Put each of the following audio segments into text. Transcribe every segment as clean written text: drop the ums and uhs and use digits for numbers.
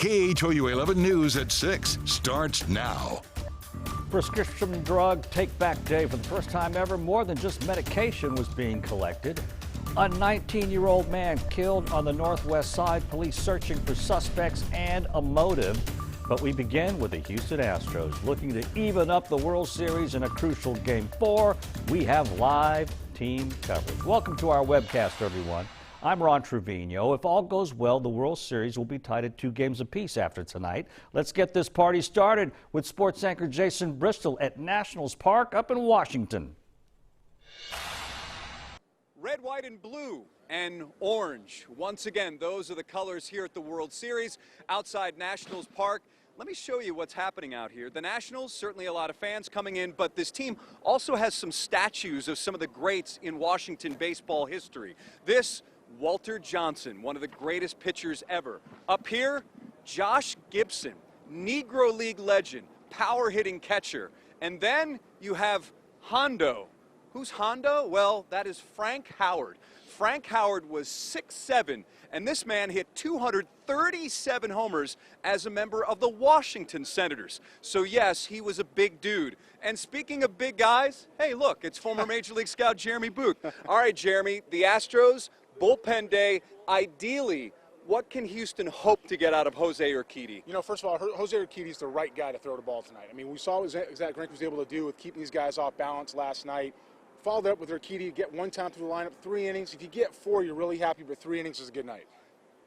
KHOU 11 News at 6 starts now. Prescription drug take-back day. For the first time ever, more than just medication was being collected. A 19-year-old man killed on the northwest side. Police searching for suspects and a motive. But we begin with the Houston Astros looking to even up the World Series in a crucial Game 4. We have live team coverage. Welcome to our webcast, everyone. I'm Ron Trevino. If all goes well, the World Series will be tied at 2 games apiece after tonight. Let's get this party started with sports anchor Jason Bristol at Nationals Park up in Washington. Red, white, and blue and orange. Once again, those are the colors here at the World Series outside Nationals Park. Let me show you what's happening out here. The Nationals, certainly a lot of fans coming in, but this team also has some statues of some of the greats in Washington baseball history. This, Walter Johnson, one of the greatest pitchers ever. Up here, Josh Gibson, Negro League legend, power-hitting catcher. And then you have Hondo. Who's Hondo? Well, that is Frank Howard. Frank Howard was 6'7", and this man hit 237 homers as a member of the Washington Senators. So yes, he was a big dude. And speaking of big guys, hey look, it's former Major League Scout Jeremy Booth. All right, Jeremy, the Astros, bullpen day, ideally, what can Houston hope to get out of Jose Urquidy? You know, first of all, Jose Urquidy is the right guy to throw the ball tonight. I mean, we saw what Zach Greinke was able to do with keeping these guys off balance last night. Followed up with Urquidy, get one time through the lineup, 3 innings. If you get 4, you're really happy, but 3 innings is a good night.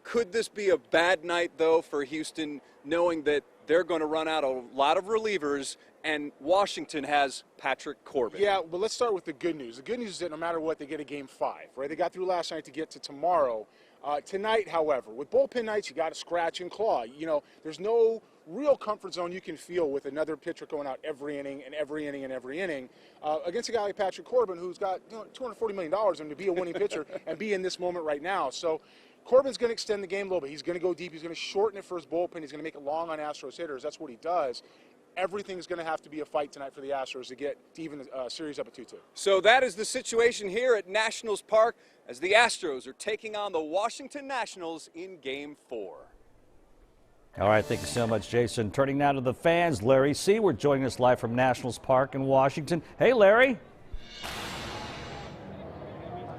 Could this be a bad night, though, for Houston, knowing that they're going to run out a lot of relievers and Washington has Patrick Corbin? Yeah, but let's start with the good news. The good news is that no matter what, they get a Game 5, right? They got through last night to get to tomorrow. Tonight, however, with bullpen nights, you got to scratch and claw. You know, there's no real comfort zone you can feel with another pitcher going out every inning and every inning and every inning against a guy like Patrick Corbin, who's got $240 million and to be a winning pitcher and be in this moment right now. So Corbin's going to extend the game a little bit. He's going to go deep. He's going to shorten it for his bullpen. He's going to make it long on Astros hitters. That's what he does. Everything's going to have to be a fight tonight for the Astros to get to even the series up at 2-2. So that is the situation here at Nationals Park as the Astros are taking on the Washington Nationals in Game 4. All right, thank you so much, Jason. Turning now to the fans, Larry Seward joining us live from Nationals Park in Washington. Hey, Larry.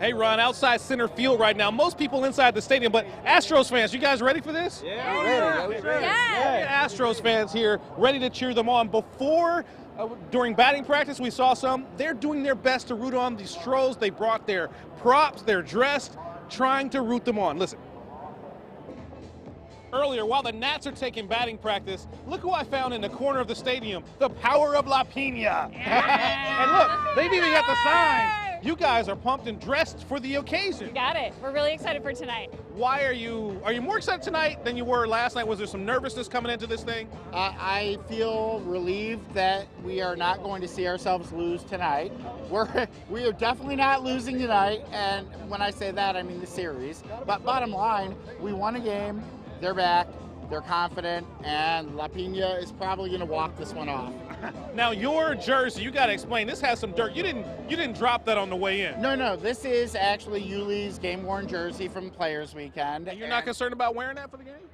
Hey, Ron, outside center field right now. Most people inside the stadium, but Astros fans, you guys ready for this? Yeah. Astros fans here, ready to cheer them on. Before, during batting practice, we saw some. They're doing their best to root on the Stros. They brought their props, they're dressed, trying to root them on. Listen. Earlier, while the Nats are taking batting practice, look who I found in the corner of the stadium, the power of La Pina. And look, they've even got the signs. You guys are pumped and dressed for the occasion. You got it. We're really excited for tonight. Why are you more excited tonight than you were last night? Was there some nervousness coming into this thing? I feel relieved that we are not going to see ourselves lose tonight. We are definitely not losing tonight, and when I say that, I mean the series. But bottom line, we won a game. They're back, they're confident, and La Pina is probably going to walk this one off. Now your jersey, you got to explain. This has some dirt. You didn't drop that on the way in. No. This is actually Yuli's game-worn jersey from Players Weekend. And you're not concerned about wearing that for the game?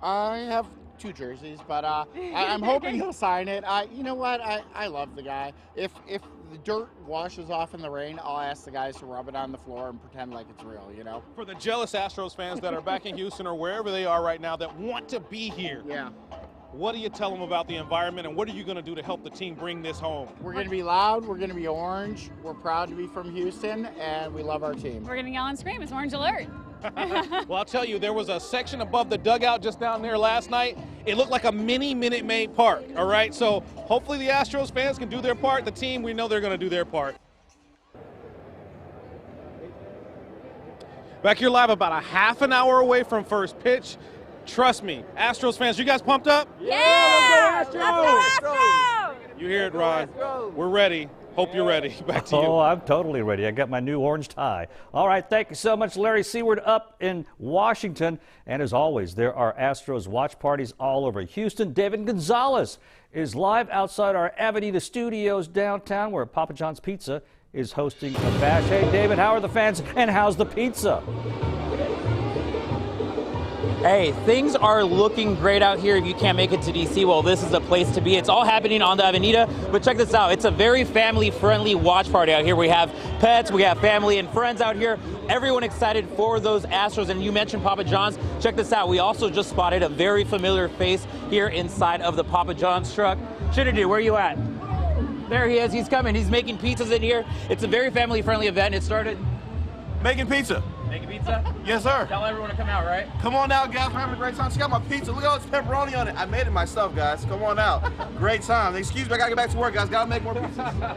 I have 2 jerseys, but I'm hoping he'll sign it. You know what? I love the guy. If the dirt washes off in the rain, I'll ask the guys to rub it on the floor and pretend like it's real, you know? For the jealous Astros fans that are back in Houston or wherever they are right now that want to be here. Yeah. What do you tell them about the environment, and what are you going to do to help the team bring this home? We're going to be loud. We're going to be orange. We're proud to be from Houston, and we love our team. We're going to yell and scream. It's Orange Alert. Well, I'll tell you, there was a section above the dugout just down there last night. It looked like a mini Minute Maid Park, all right? So hopefully the Astros fans can do their part. The team, we know they're going to do their part. Back here live about a half an hour away from first pitch. Trust me, Astros fans, you guys pumped up? Yeah! Let's go Astros! You hear it, Ron. We're ready. Hope you're ready. Back to you. Oh, I'm totally ready. I got my new orange tie. All right, thank you so much, Larry Seward up in Washington. And as always, there are Astros watch parties all over Houston. David Gonzalez is live outside our Avenida Studios downtown where Papa John's Pizza is hosting a bash. Hey, David, how are the fans and how's the pizza? Hey, things are looking great out here. If you can't make it to DC, well, this is the place to be. It's all happening on the Avenida, but check this out. It's a very family-friendly watch party out here. We have pets, we have family and friends out here. Everyone excited for those Astros, and you mentioned Papa John's. Check this out. We also just spotted a very familiar face here inside of the Papa John's truck. Shinadu, where are you at? There he is. He's coming. He's making pizzas in here. It's a very family-friendly event. It started making pizza. Making pizza? Yes, sir. Tell everyone to come out, right? Come on out, guys. We're having a great time. Check out my pizza. Look at all this pepperoni on it. I made it myself, guys. Come on out. Great time. Excuse me, I gotta get back to work, guys. Gotta make more pizzas.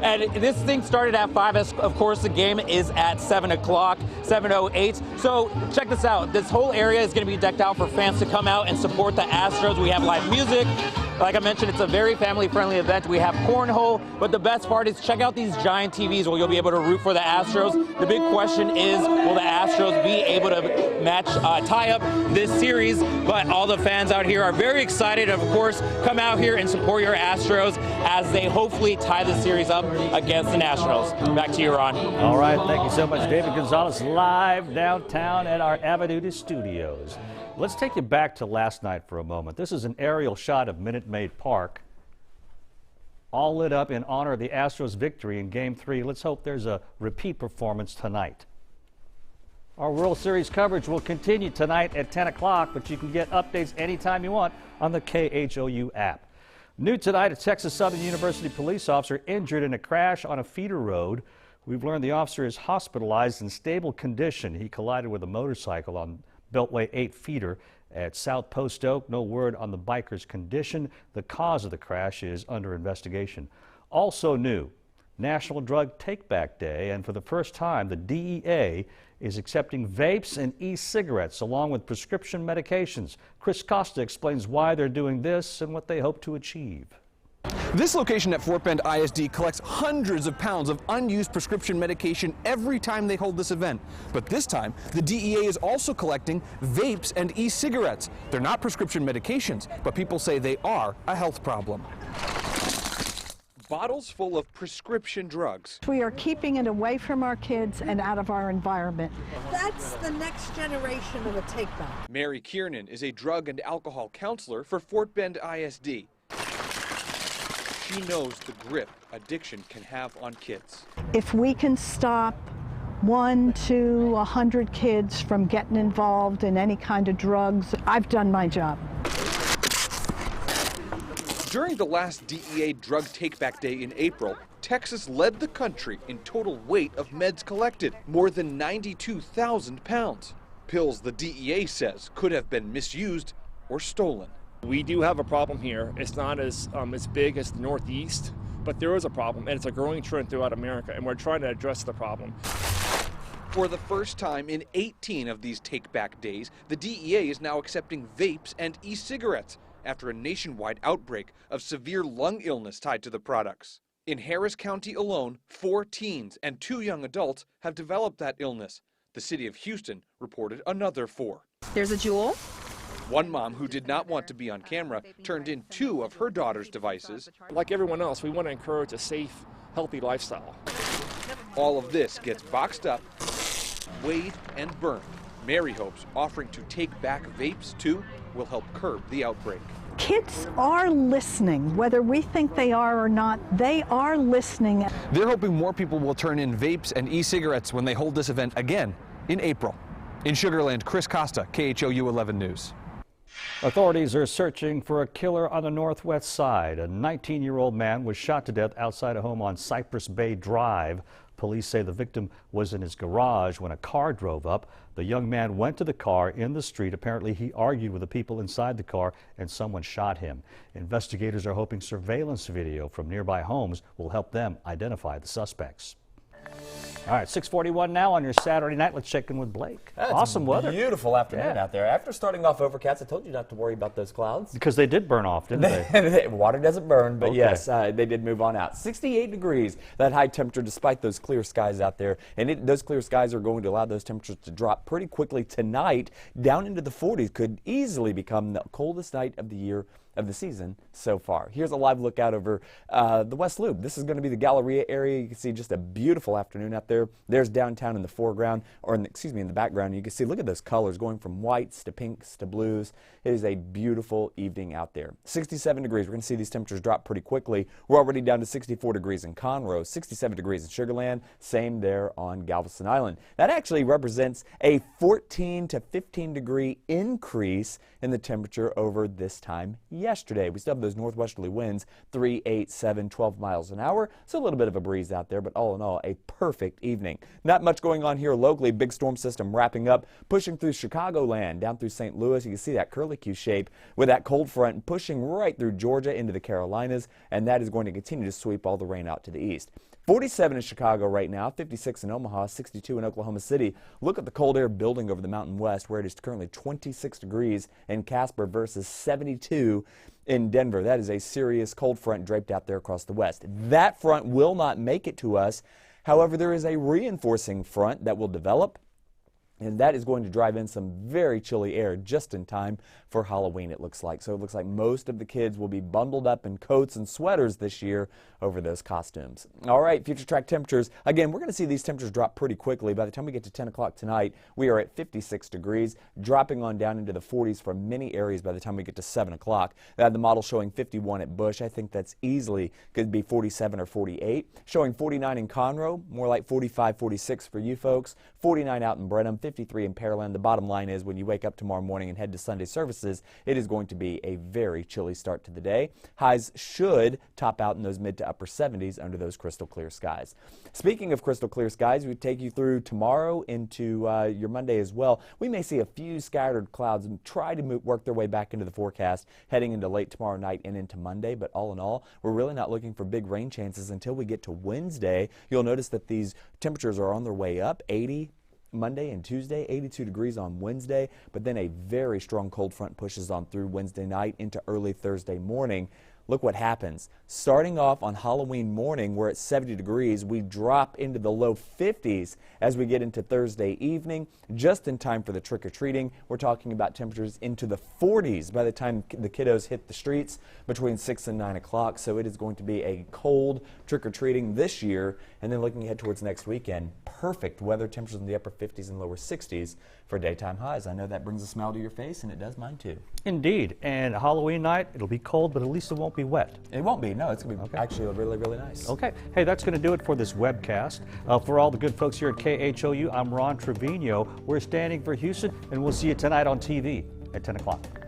And this thing started at 5. Of course, the game is at 7 o'clock, 7:08. So check this out. This whole area is going to be decked out for fans to come out and support the Astros. We have live music. Like I mentioned, it's a very family-friendly event. We have cornhole, but the best part is check out these giant TVs where you'll be able to root for the Astros. The big question is, will the Astros be able to tie up this series? But all the fans out here are very excited. Of course, come out here and support your Astros as they hopefully tie the series up against the Nationals. Back to you, Ron. All right, thank you so much, David Gonzalez, live downtown at our Avenida studios. Let's take you back to last night for a moment. This is an aerial shot of Minute Maid Park, all lit up in honor of the Astros' victory in Game 3. Let's hope there's a repeat performance tonight. Our World Series coverage will continue tonight at 10 o'clock, but you can get updates anytime you want on the KHOU app. New tonight, a Texas Southern University police officer injured in a crash on a feeder road. We've learned the officer is hospitalized in stable condition. He collided with a motorcycle on Beltway 8 feeder at South Post Oak. No word on the biker's condition. The cause of the crash is under investigation. Also new, National Drug Take-Back Day, and for the first time, the DEA is accepting vapes and e-cigarettes along with prescription medications. Chris Costa explains why they're doing this and what they hope to achieve. This location at Fort Bend ISD collects hundreds of pounds of unused prescription medication every time they hold this event. But this time, the DEA is also collecting vapes and e-cigarettes. They're not prescription medications, but people say they are a health problem. Bottles full of prescription drugs. We are keeping it away from our kids and out of our environment. That's the next generation of a take-back. Mary Kiernan is a drug and alcohol counselor for Fort Bend ISD. She knows the grip addiction can have on kids. If we can stop 1 to 100 kids from getting involved in any kind of drugs, I've done my job. During the last DEA Drug Take-Back Day in April, Texas led the country in total weight of meds collected, more than 92,000 pounds. Pills the DEA says could have been misused or stolen. We do have a problem here. It's not as big as the Northeast, but there is a problem, and it's a growing trend throughout America, and we're trying to address the problem. For the first time in 18 of these take-back days, the DEA is now accepting vapes and e-cigarettes after a nationwide outbreak of severe lung illness tied to the products. In Harris County alone, 4 teens and 2 young adults have developed that illness. The city of Houston reported another 4. There's a Jewel. One mom who did not want to be on camera turned in 2 of her daughter's devices. Like everyone else, we want to encourage a safe, healthy lifestyle. All of this gets boxed up, weighed, and burned. Mary hopes offering to take back vapes too will help curb the outbreak. Kids are listening, whether we think they are or not, they are listening. They're hoping more people will turn in vapes and e-cigarettes when they hold this event again in April. In Sugar Land, Chris Costa, KHOU 11 News. Authorities are searching for a killer on the Northwest Side. A 19-year-old man was shot to death outside a home on Cypress Bay Drive. Police say the victim was in his garage when a car drove up. The young man went to the car in the street. Apparently, he argued with the people inside the car and someone shot him. Investigators are hoping surveillance video from nearby homes will help them identify the suspects. All right, 6:41 now on your Saturday night. Let's check in with Blake. Awesome weather. Beautiful afternoon out there. After starting off overcast, I told you not to worry about those clouds. Because they did burn off, didn't they? Water doesn't burn, but okay. yes, they did move on out. 68 degrees, that high temperature, despite those clear skies out there. And those clear skies are going to allow those temperatures to drop pretty quickly tonight, down into the 40s. Could easily become the coldest night of the year of the season so far. Here's a live look out over the West Loop. This is going to be the Galleria area. You can see just a beautiful afternoon out there. There's downtown in the foreground, or in the background. You can see, look at those colors going from whites to pinks to blues. It is a beautiful evening out there. 67 degrees. We're going to see these temperatures drop pretty quickly. We're already down to 64 degrees in Conroe, 67 degrees in Sugar Land, same there on Galveston Island. That actually represents a 14 to 15 degree increase in the temperature over this time yesterday. We still have those northwesterly winds, 3, 8, 7, 12 miles an hour, so a little bit of a breeze out there, but all in all, a perfect evening. Not much going on here locally. Big storm system wrapping up, pushing through Chicagoland, down through St. Louis. You can see that curlicue shape with that cold front pushing right through Georgia into the Carolinas, and that is going to continue to sweep all the rain out to the east. 47 in Chicago right now, 56 in Omaha, 62 in Oklahoma City. Look at the cold air building over the Mountain West, where it is currently 26 degrees in Casper versus 72 in Denver. That is a serious cold front draped out there across the west. That front will not make it to us. However, there is a reinforcing front that will develop, and that is going to drive in some very chilly air just in time for Halloween, it looks like. So it looks like most of the kids will be bundled up in coats and sweaters this year over those costumes. All right, future track temperatures. Again, we're going to see these temperatures drop pretty quickly. By the time we get to 10 o'clock tonight, we are at 56 degrees, dropping on down into the 40s for many areas by the time we get to 7 o'clock. The model showing 51 at Bush. I think that's easily could be 47 or 48. Showing 49 in Conroe, more like 45, 46 for you folks. 49 out in Brenham, 53 in Pearland. The bottom line is when you wake up tomorrow morning and head to Sunday services, it is going to be a very chilly start to the day. Highs should top out in those mid to upper 70s under those crystal clear skies. Speaking of crystal clear skies, we take you through tomorrow into your Monday as well. We may see a few scattered clouds and try to work their way back into the forecast heading into late tomorrow night and into Monday, but all in all, we're really not looking for big rain chances until we get to Wednesday. You'll notice that these temperatures are on their way up, 80 Monday and Tuesday, 82 degrees on Wednesday, but then a very strong cold front pushes on through Wednesday night into early Thursday morning. Look what happens. Starting off on Halloween morning, we're at 70 degrees. We drop into the low 50s as we get into Thursday evening, just in time for the trick-or-treating. We're talking about temperatures into the 40s by the time the kiddos hit the streets between 6 and 9 o'clock. So it is going to be a cold trick-or-treating this year. And then looking ahead towards next weekend, perfect weather, temperatures in the upper 50s and lower 60s for daytime highs. I know that brings a smile to your face, and it does mine too. Indeed. And Halloween night, it'll be cold, but at least it won't be wet. It won't be. No, it's going to be actually really, really nice. Okay. Hey, that's going to do it for this webcast. For all the good folks here at KHOU, I'm Ron Trevino. We're standing for Houston, and we'll see you tonight on TV at 10 o'clock.